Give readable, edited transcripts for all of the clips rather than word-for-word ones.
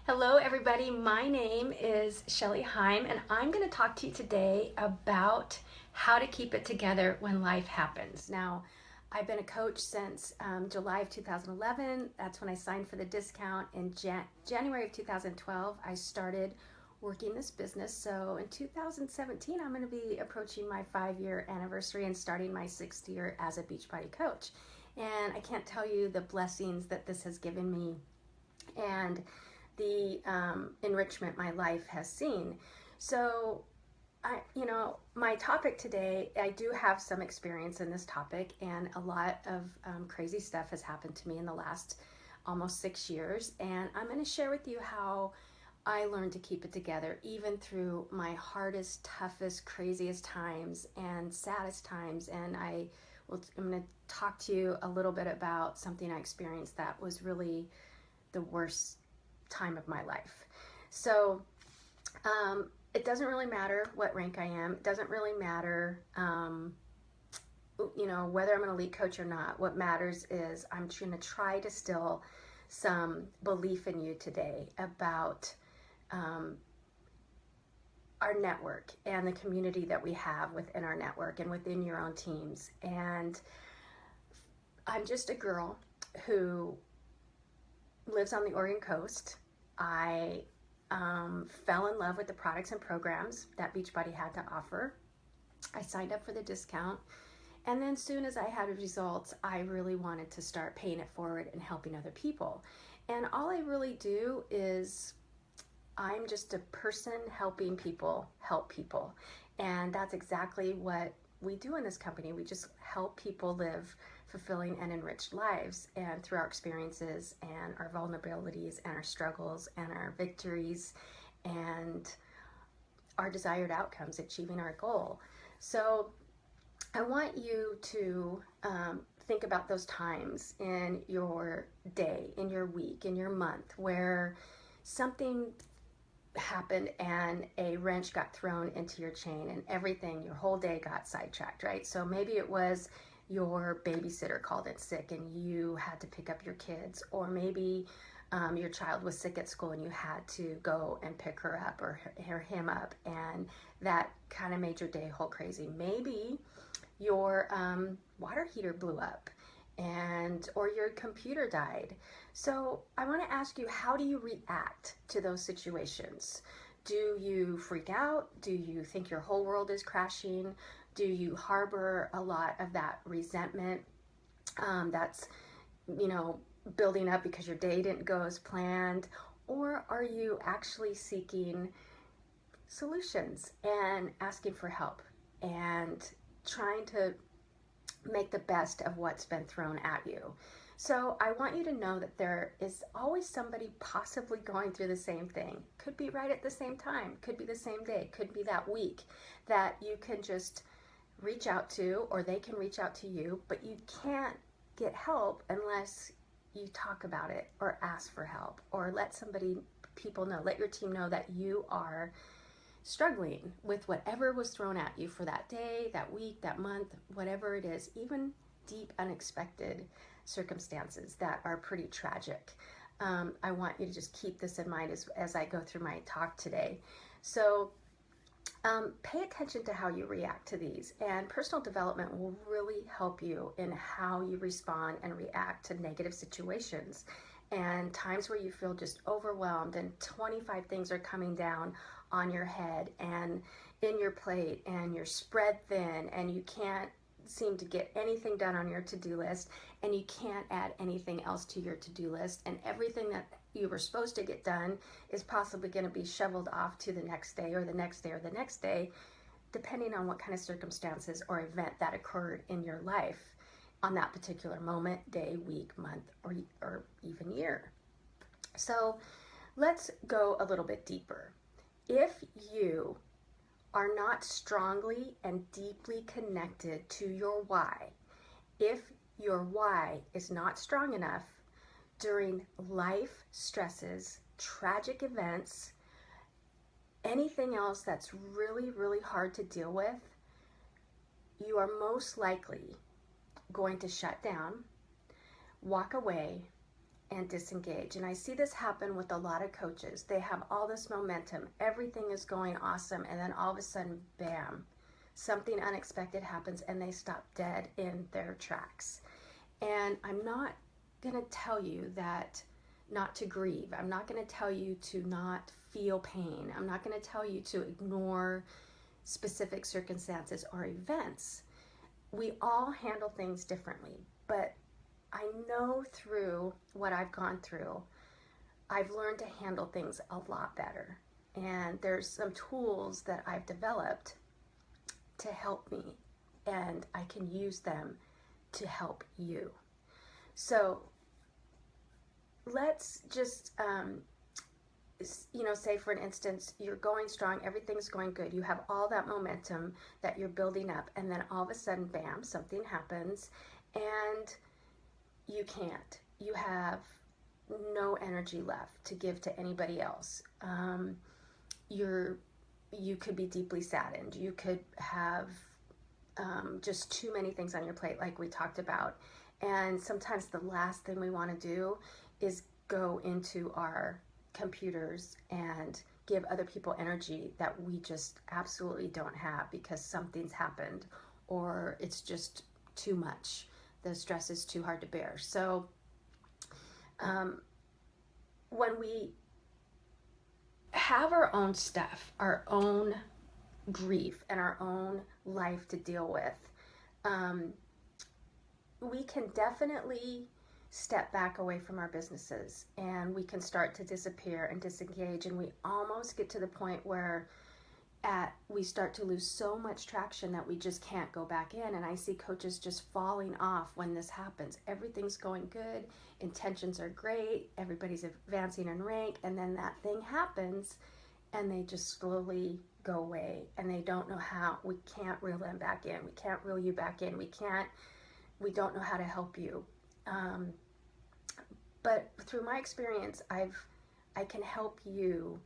Hello, everybody. My name is Shelly Heim, and I'm going to talk to you today about how to keep it together when life happens. Now, I've been a coach since July of 2011. That's when I signed for the discount. In January of 2012, I started working this business. So in 2017, I'm going to be approaching my 5-year anniversary and starting my 6th year as a Beachbody coach. And I can't tell you the blessings that this has given me and the enrichment my life has seen. So, my topic today, I do have some experience in this topic, and a lot of crazy stuff has happened to me in the last almost 6 years. And I'm going to share with you how I learned to keep it together, even through my hardest, toughest, craziest times and saddest times. And I'm going to talk to you a little bit about something I experienced that was really the worst time of my life. So it doesn't really matter what rank I am. It doesn't really matter, whether I'm an elite coach or not. What matters is I'm going to try to still some belief in you today about our network and the community that we have within our network and within your own teams. And I'm just a girl who lives on the Oregon coast. I fell in love with the products and programs that Beachbody had to offer. I signed up for the discount, and then soon as I had results, I really wanted to start paying it forward and helping other people. And all I really do is I'm just a person helping people help people. And that's exactly what we do in this company. We just help people live fulfilling and enriched lives, and through our experiences and our vulnerabilities and our struggles and our victories and our desired outcomes, achieving our goal. So I want you to think about those times in your day, in your week, in your month, where something happened and a wrench got thrown into your chain and everything, your whole day got sidetracked, right? So maybe it was your babysitter called in sick and you had to pick up your kids, or maybe your child was sick at school and you had to go and pick her up or him up, and that kind of made your day whole crazy. Maybe your water heater blew up or your computer died. So I want to ask you, how do you react to those situations? Do you freak out? Do you think your whole world is crashing? Do you harbor a lot of that resentment that's, building up because your day didn't go as planned? Or are you actually seeking solutions and asking for help and trying to make the best of what's been thrown at you? So I want you to know that there is always somebody possibly going through the same thing. Could be right at the same time, could be the same day, could be that week, that you can just reach out to, or they can reach out to you, but you can't get help unless you talk about it or ask for help, or let your team know that you are struggling with whatever was thrown at you for that day, that week, that month, whatever it is, even deep, unexpected circumstances that are pretty tragic. I want you to just keep this in mind as I go through my talk today. So pay attention to how you react to these, and personal development will really help you in how you respond and react to negative situations and times where you feel just overwhelmed and 25 things are coming down on your head and in your plate, and you're spread thin and you can't seem to get anything done on your to-do list, and you can't add anything else to your to-do list, and everything that you were supposed to get done is possibly going to be shoveled off to the next day or the next day or the next day, depending on what kind of circumstances or event that occurred in your life on that particular moment, day, week, month, or even year. So let's go a little bit deeper. If you are not strongly and deeply connected to your why, if your why is not strong enough during life stresses, tragic events, anything else that's really, really hard to deal with, you are most likely going to shut down, walk away, and disengage. And I see this happen with a lot of coaches. They have all this momentum, everything is going awesome, and then all of a sudden, bam, something unexpected happens and they stop dead in their tracks. And I'm not going to tell you that not to grieve. I'm not going to tell you to not feel pain. I'm not going to tell you to ignore specific circumstances or events. We all handle things differently, but I know through what I've gone through, I've learned to handle things a lot better. And there's some tools that I've developed to help me, and I can use them to help you. So let's just, say for an instance, you're going strong, everything's going good, you have all that momentum that you're building up, and then all of a sudden, bam, something happens, and you can't. You have no energy left to give to anybody else. You could be deeply saddened. You could have just too many things on your plate, like we talked about. And sometimes the last thing we want to do is go into our computers and give other people energy that we just absolutely don't have because something's happened or it's just too much. The stress is too hard to bear. So when we have our own stuff, our own grief, and our own life to deal with, we can definitely step back away from our businesses and we can start to disappear and disengage, and we almost get to the point where we start to lose so much traction that we just can't go back in. And I see coaches just falling off when this happens. Everything's going good, intentions are great, everybody's advancing in rank, and then that thing happens and they just slowly go away and they don't know how. We can't reel them back in, we can't reel you back in, we don't know how to help you. But through my experience, I can help you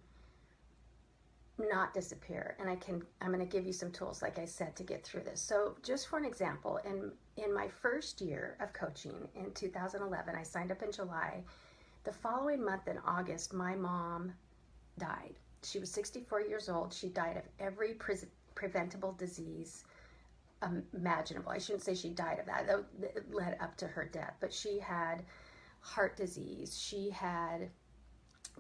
not disappear, and I'm going to give you some tools, like I said, to get through this. So just for an example, in my first year of coaching in 2011, I signed up in July. The following month in August, my mom died. She was 64 years old. She died of every preventable disease imaginable. I shouldn't say she died of that. It led up to her death, but she had heart disease. She had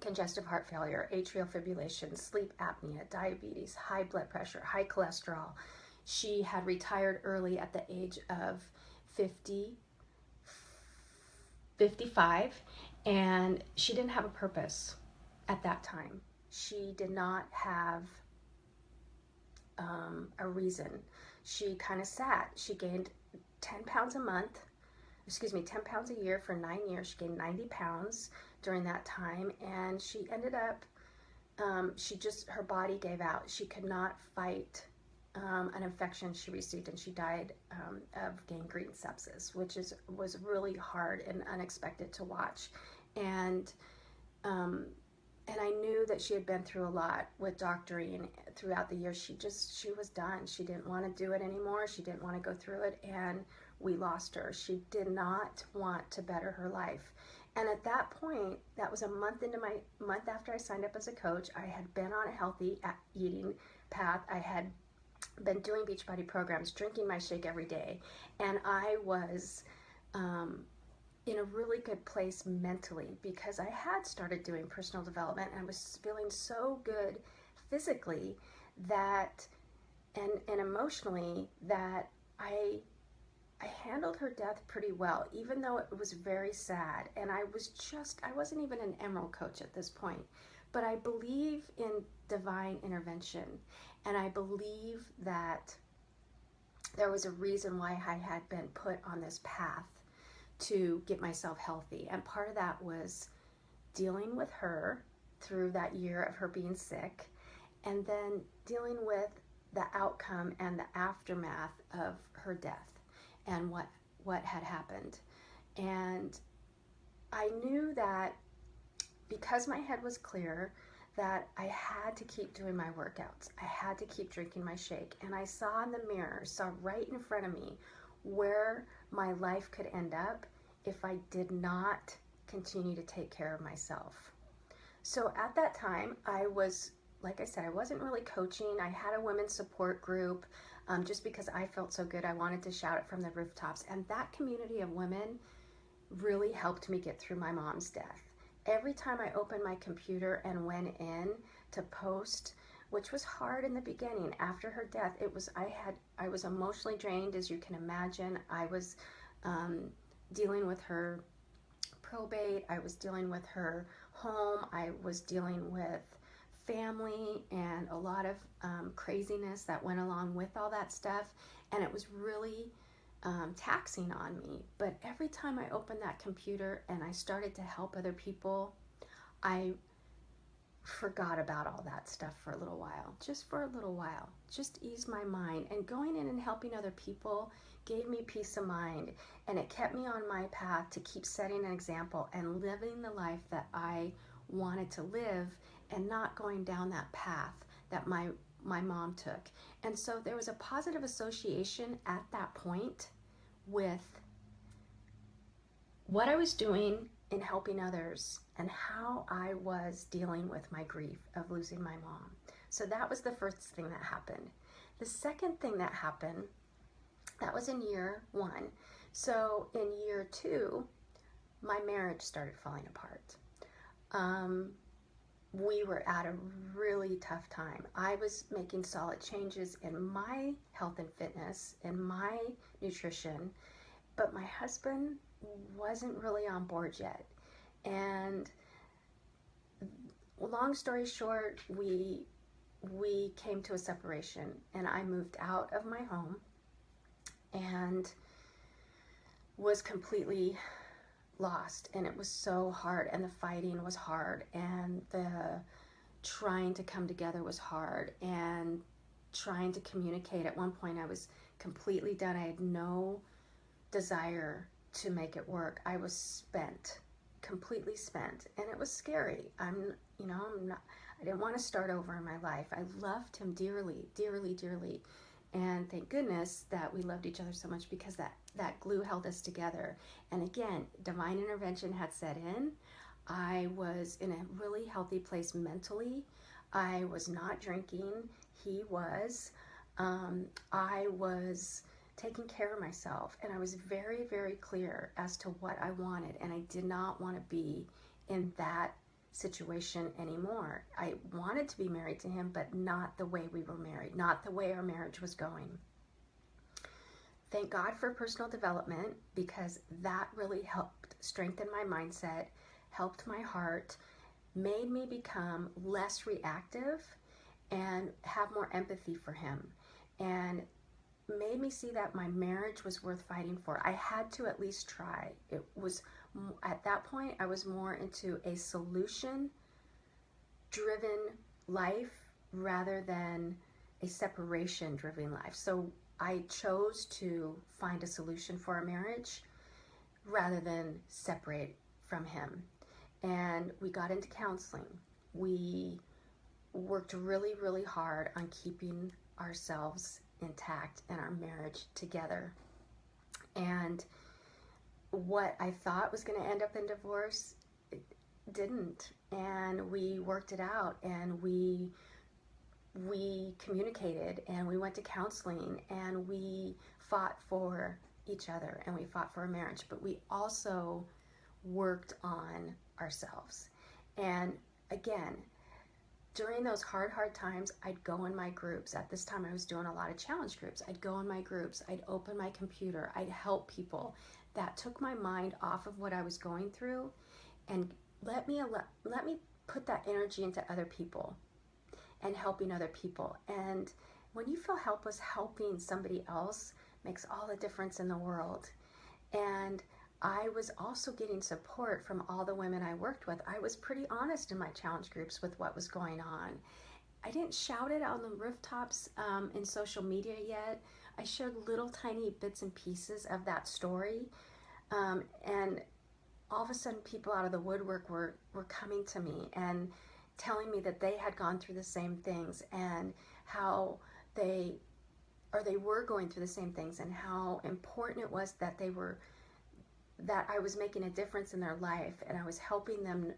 congestive heart failure, atrial fibrillation, sleep apnea, diabetes, high blood pressure, high cholesterol. She had retired early at the age of 55, and she didn't have a purpose at that time. She did not have a reason. She kind of sat. She gained 10 pounds a year for 9 years. She gained 90 pounds during that time, and she ended up, her body gave out. She could not fight an infection she received, and she died of gangrene sepsis, which was really hard and unexpected to watch. And I knew that she had been through a lot with doctoring throughout the years. She was done. She didn't want to do it anymore. She didn't want to go through it, and we lost her. She did not want to better her life. And at that point, that was a month after I signed up as a coach. I had been on a healthy eating path. I had been doing Beachbody programs, drinking my shake every day, and I was in a really good place mentally because I had started doing personal development and I was feeling so good physically that and emotionally that I handled her death pretty well, even though it was very sad. And I wasn't even an Emerald coach at this point, but I believe in divine intervention. And I believe that there was a reason why I had been put on this path to get myself healthy. And part of that was dealing with her through that year of her being sick, and then dealing with the outcome and the aftermath of her death and what had happened. And I knew that because my head was clear, that I had to keep doing my workouts. I had to keep drinking my shake. And I saw in the mirror, saw right in front of me where my life could end up if I did not continue to take care of myself. So at that time, I was, like I said, I wasn't really coaching. I had a women's support group just because I felt so good. I wanted to shout it from the rooftops. And that community of women really helped me get through my mom's death. Every time I opened my computer and went in to post, which was hard in the beginning, after her death, I was emotionally drained, as you can imagine. I was dealing with her probate. I was dealing with her home. I was dealing with family and a lot of craziness that went along with all that stuff. And it was really taxing on me. But every time I opened that computer and I started to help other people, I forgot about all that stuff for a little while, just for a little while, just ease my mind. And going in and helping other people gave me peace of mind, and it kept me on my path to keep setting an example and living the life that I wanted to live, and not going down that path that my mom took. And so there was a positive association at that point with what I was doing in helping others and how I was dealing with my grief of losing my mom. So that was the first thing that happened. The second thing that happened, that was in year 1. So in year 2, my marriage started falling apart. We were at a really tough time. I was making solid changes in my health and fitness, in my nutrition, but my husband wasn't really on board yet. And long story short, we came to a separation, and I moved out of my home and was completely lost. And it was so hard, and the fighting was hard, and the trying to come together was hard, and trying to communicate. At one point I was completely done. I had no desire to make it work. I was spent, completely spent, and it was scary. I didn't want to start over in my life. I loved him dearly, dearly, dearly. And thank goodness that we loved each other so much, because that glue held us together. And again, divine intervention had set in. I was in a really healthy place mentally. I was not drinking. He was. I was taking care of myself, and I was very, very clear as to what I wanted, and I did not want to be in that situation anymore. I wanted to be married to him, but not the way we were married, not the way our marriage was going. Thank God for personal development, because that really helped strengthen my mindset, helped my heart, made me become less reactive and have more empathy for him, and made me see that my marriage was worth fighting for. I had to at least try. It was, at that point, I was more into a solution-driven life rather than a separation-driven life. So I chose to find a solution for our marriage rather than separate from him. And we got into counseling. We worked really, really hard on keeping ourselves intact and our marriage together. And what I thought was going to end up in divorce, it didn't. And we worked it out, and we communicated, and we went to counseling, and we fought for each other, and we fought for a marriage, but we also worked on ourselves. And again, during those hard times, I'd go in my groups. At this time, I was doing a lot of challenge groups. I'd go in my groups. I'd open my computer. I'd help people. That took my mind off of what I was going through, and let me put that energy into other people and helping other people. And when you feel helpless, helping somebody else makes all the difference in the world. And I was also getting support from all the women I worked with. I was pretty honest in my challenge groups with what was going on. I didn't shout it on the rooftops in social media yet. I shared little tiny bits and pieces of that story. And all of a sudden, people out of the woodwork were coming to me and telling me that they had gone through the same things, and how they were going through the same things, and how important it was that they were that I was making a difference in their life, and I was helping them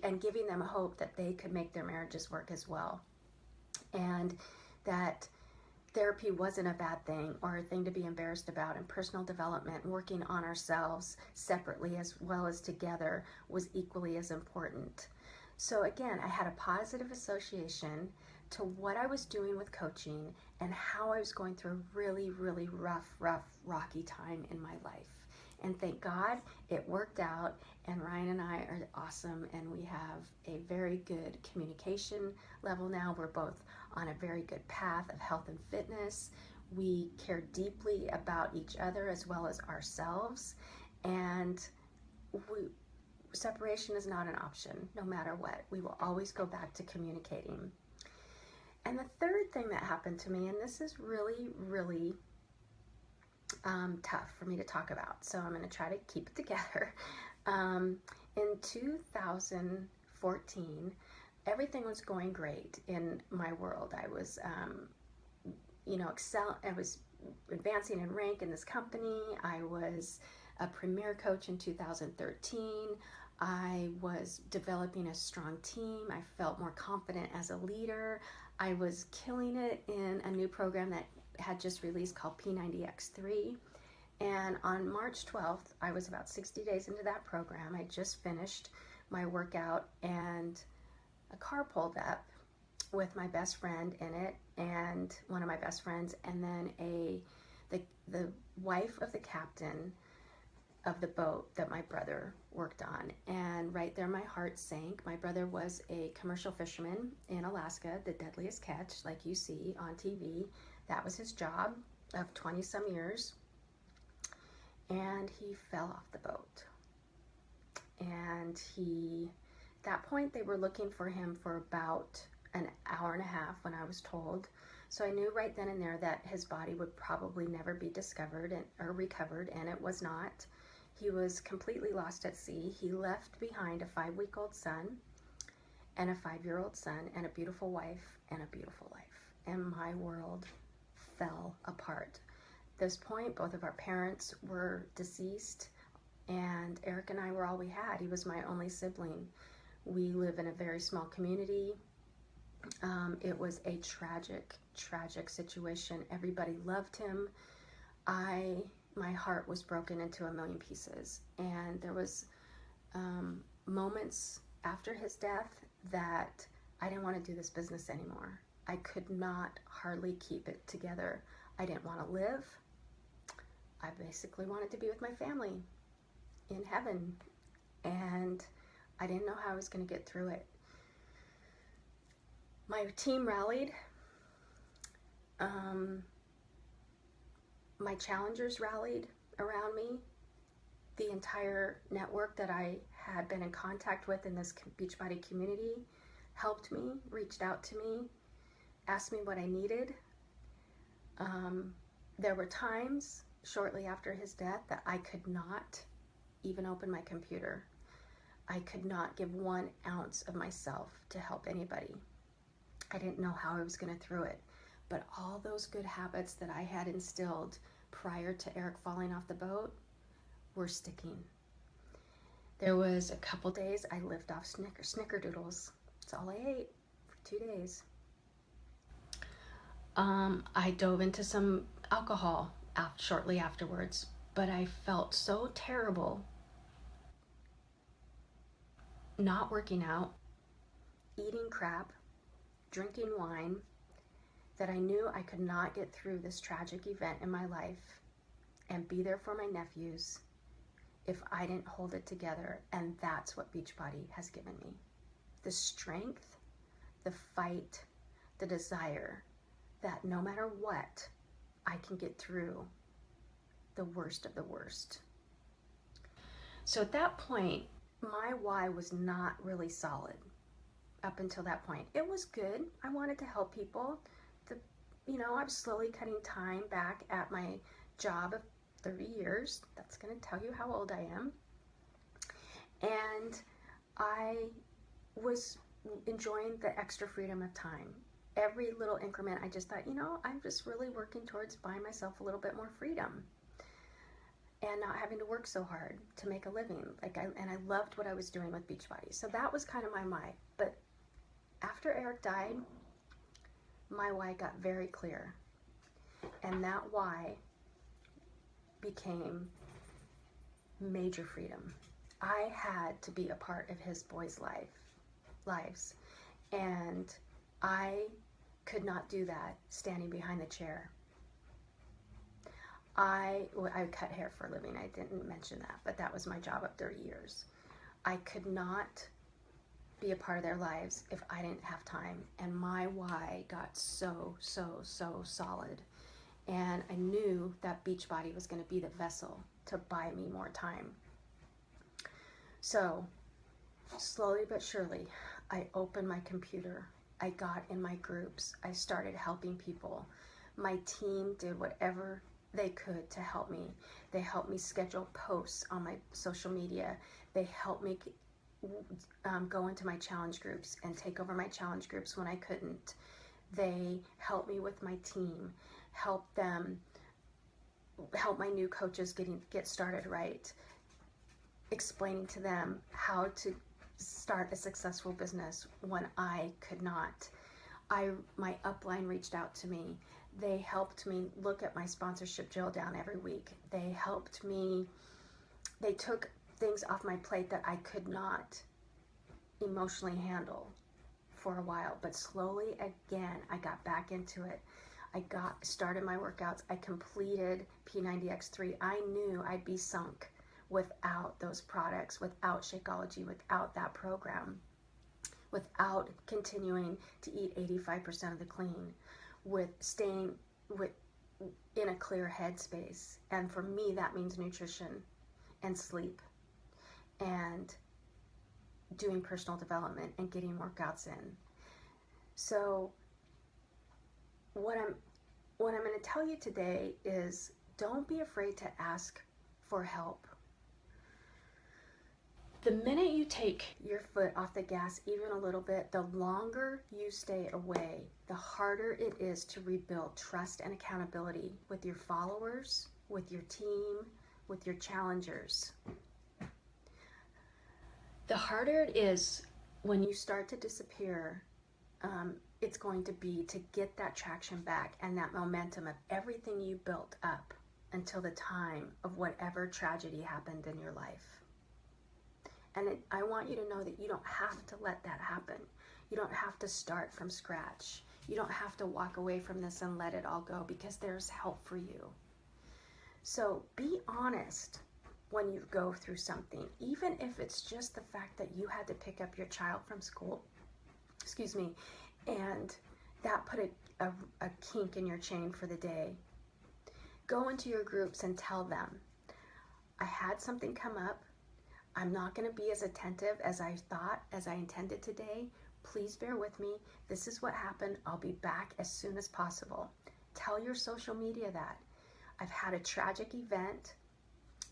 and giving them hope that they could make their marriages work as well. And that therapy wasn't a bad thing or a thing to be embarrassed about, and personal development, working on ourselves separately as well as together, was equally as important. So again, I had a positive association to what I was doing with coaching and how I was going through a really, really rough, rocky time in my life. And thank God it worked out, and Ryan and I are awesome, and we have a very good communication level now. We're both on a very good path of health and fitness. We care deeply about each other as well as ourselves, and separation is not an option no matter what. We will always go back to communicating. And the third thing that happened to me, and this is really, really tough for me to talk about, so I'm going to try to keep it together. In 2014, everything was going great in my world. I was, I was advancing in rank in this company. I was a premier coach in 2013. I was developing a strong team. I felt more confident as a leader. I was killing it in a new program that had just released called P90X3. And on March 12th, I was about 60 days into that program. I just finished my workout, and a car pulled up with my best friend in it, and one of my best friends, and then the wife of the captain of the boat that my brother worked on. And right there my heart sank. My brother was a commercial fisherman in Alaska, the deadliest catch like you see on TV. That was his job of 20 some years. And he fell off the boat. And at that point they were looking for him for about an hour and a half when I was told. So I knew right then and there that his body would probably never be discovered or recovered, and it was not. He was completely lost at sea. He left behind a 5-week-old son and a 5-year-old son and a beautiful wife and a beautiful life. And my world fell apart. At this point, both of our parents were deceased, and Eric and I were all we had. He was my only sibling. We live in a very small community. It was a tragic situation. Everybody loved him. My heart was broken into a million pieces, and there was moments after his death that I didn't want to do this business anymore. I could not hardly keep it together. I didn't want to live. I basically wanted to be with my family in heaven, and I didn't know how I was going to get through it. My team rallied. My challengers rallied around me. The entire network that I had been in contact with in this Beachbody community helped me, reached out to me, asked me what I needed. There were times shortly after his death that I could not even open my computer. I could not give 1 ounce of myself to help anybody. I didn't know how I was going to through it. But all those good habits that I had instilled prior to Eric falling off the boat were sticking. There was a couple days I lived off snickerdoodles. That's all I ate for 2 days. I dove into some alcohol shortly afterwards, but I felt so terrible not working out, eating crap, drinking wine, that I knew I could not get through this tragic event in my life and be there for my nephews if I didn't hold it together. And that's what Beachbody has given me. The strength, the fight, the desire that no matter what, I can get through the worst of the worst. So at that point, my why was not really solid up until that point. It was good. I wanted to help people. I was slowly cutting time back at my job of 30 years. That's going to tell you how old I am. And I was enjoying the extra freedom of time. Every little increment, I just thought, I'm just really working towards buying myself a little bit more freedom. and not having to work so hard to make a living. And I loved what I was doing with Beachbody. So that was kind of my why. But after Eric died, my why got very clear. And that why became major freedom. I had to be a part of his boys' lives. And I could not do that standing behind the chair. I cut hair for a living. I didn't mention that, but that was my job of 30 years. I could not be a part of their lives if I didn't have time. And my why got so solid. And I knew that Beachbody was going to be the vessel to buy me more time. So slowly but surely, I opened my computer. I got in my groups. I started helping people. My team did whatever they could to help me. They helped me schedule posts on my social media. They helped me go into my challenge groups and take over my challenge groups when I couldn't. They helped me with my team, help my new coaches get started right, explaining to them how to start a successful business when I could not. My upline reached out to me. They helped me look at my sponsorship drill down every week. They helped me. They took things off my plate that I could not emotionally handle for a while. But slowly again, I got back into it. I started my workouts. I completed P90X3. I knew I'd be sunk without those products, without Shakeology, without that program, without continuing to eat 85% of the clean, with staying in a clear headspace. And for me, that means nutrition and sleep and doing personal development and getting workouts in. So what I'm going to tell you today is, don't be afraid to ask for help. The minute you take your foot off the gas even a little bit, the longer you stay away, the harder it is to rebuild trust and accountability with your followers, with your team, with your challengers. The harder it is when you start to disappear, it's going to be to get that traction back and that momentum of everything you built up until the time of whatever tragedy happened in your life. And I want you to know that you don't have to let that happen. You don't have to start from scratch. You don't have to walk away from this and let it all go, because there's help for you. So be honest when you go through something, even if it's just the fact that you had to pick up your child from school, and that put a kink in your chain for the day. Go into your groups and tell them, I had something come up. I'm not going to be as attentive as I intended today. Please bear with me. This is what happened. I'll be back as soon as possible. Tell your social media that. I've had a tragic event.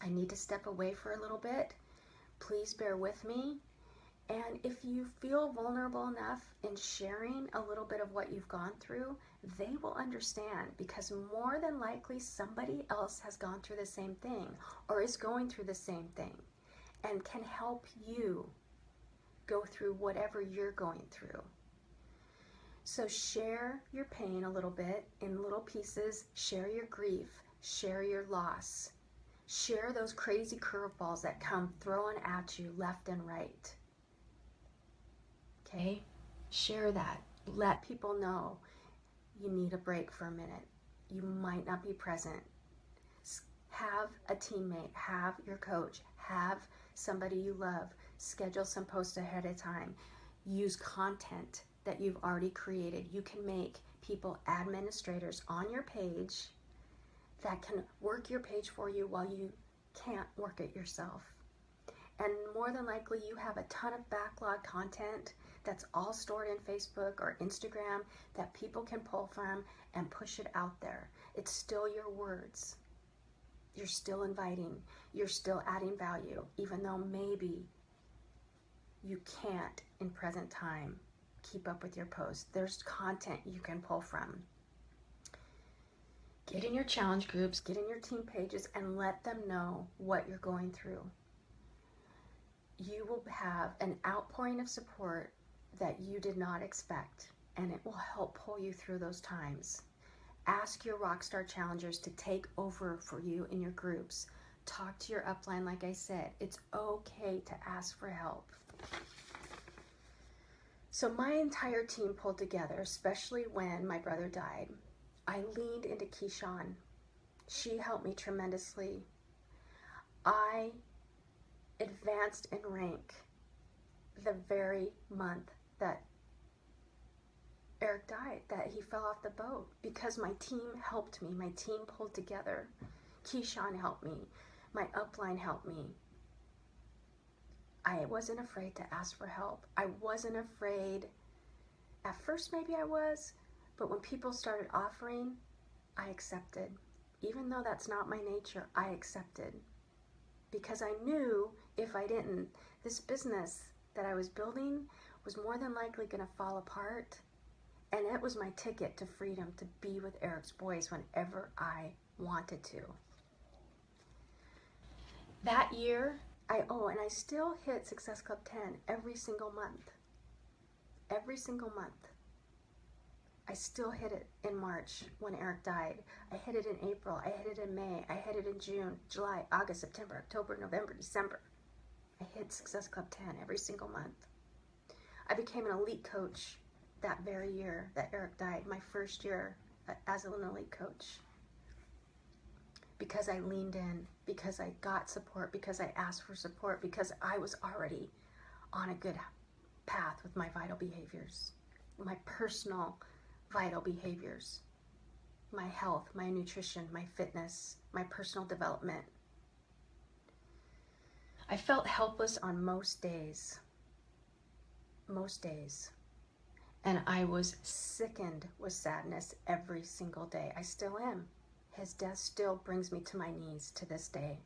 I need to step away for a little bit. Please bear with me. And if you feel vulnerable enough in sharing a little bit of what you've gone through, they will understand, because more than likely somebody else has gone through the same thing or is going through the same thing, and can help you go through whatever you're going through. So share your pain a little bit in little pieces. Share your grief. Share your loss. Share those crazy curveballs that come throwing at you left and right. Okay? Share that. Let people know you need a break for a minute. You might not be present. Have a teammate. Have your coach. Have somebody you love. Schedule some posts ahead of time. Use content that you've already created. You can make people administrators on your page that can work your page for you while you can't work it yourself. And more than likely you have a ton of backlog content that's all stored in Facebook or Instagram that people can pull from and push it out there. It's still your words. You're still inviting. You're still adding value, even though maybe you can't, in present time, keep up with your posts. There's content you can pull from. Get in your challenge groups, get in your team pages, and let them know what you're going through. You will have an outpouring of support that you did not expect, and it will help pull you through those times. Ask your Rockstar Challengers to take over for you in your groups. Talk to your upline, like I said. It's okay to ask for help. So my entire team pulled together, especially when my brother died. I leaned into Keyshawn. She helped me tremendously. I advanced in rank the very month that Eric died, that he fell off the boat, because my team helped me. My team pulled together. Keyshawn helped me. My upline helped me. I wasn't afraid to ask for help. I wasn't afraid. At first, maybe I was, but when people started offering, I accepted. Even though that's not my nature, I accepted. Because I knew if I didn't, this business that I was building was more than likely going to fall apart. And it was my ticket to freedom, to be with Eric's boys whenever I wanted to. That year, I still hit Success Club 10 every single month. Every single month. I still hit it in March when Eric died. I hit it in April. I hit it in May. I hit it in June, July, August, September, October, November, December. I hit Success Club 10 every single month. I became an elite coach that very year that Eric died, my first year as an elite coach. Because I leaned in, because I got support, because I asked for support, because I was already on a good path with my vital behaviors, my personal vital behaviors, my health, my nutrition, my fitness, my personal development. I felt helpless on most days. Most days. And I was sickened with sadness every single day. I still am. His death still brings me to my knees to this day.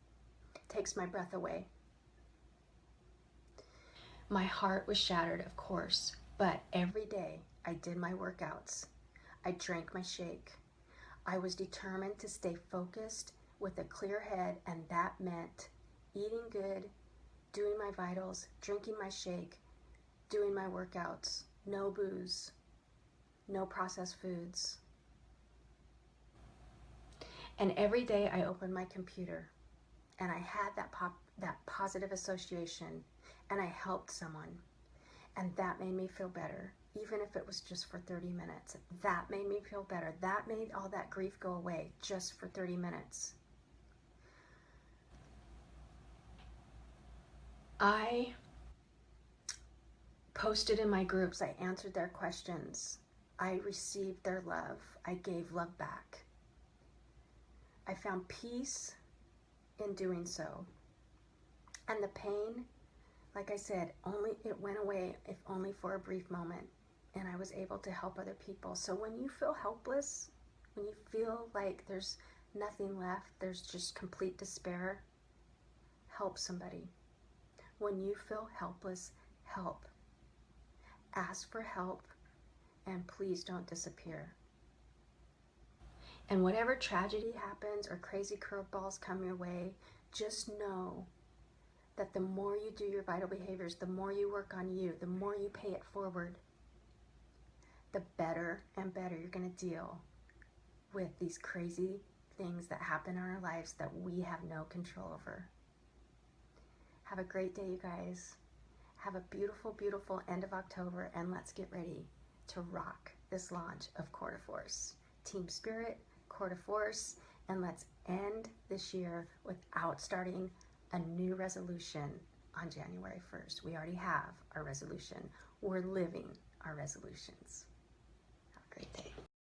Takes my breath away. My heart was shattered, of course, but every day I did my workouts. I drank my shake. I was determined to stay focused with a clear head, and that meant eating good, doing my vitals, drinking my shake, doing my workouts. No booze, no processed foods. And every day I opened my computer and I had that positive association, and I helped someone, and that made me feel better, even if it was just for 30 minutes. That made me feel better. That made all that grief go away just for 30 minutes. I posted in my groups. I answered their questions. I received their love. I gave love back. I found peace in doing so. And the pain, like I said, it went away, if only for a brief moment. And I was able to help other people. So when you feel helpless, when you feel like there's nothing left, there's just complete despair, help somebody. When you feel helpless, help. Ask for help, and please don't disappear. And whatever tragedy happens or crazy curveballs come your way, just know that the more you do your vital behaviors, the more you work on you, the more you pay it forward, the better and better you're going to deal with these crazy things that happen in our lives that we have no control over. Have a great day, you guys. Have a beautiful, beautiful end of October, and let's get ready to rock this launch of Core to Force. Team Spirit, Core to Force, and let's end this year without starting a new resolution on January 1st. We already have our resolution. We're living our resolutions. Have a great day.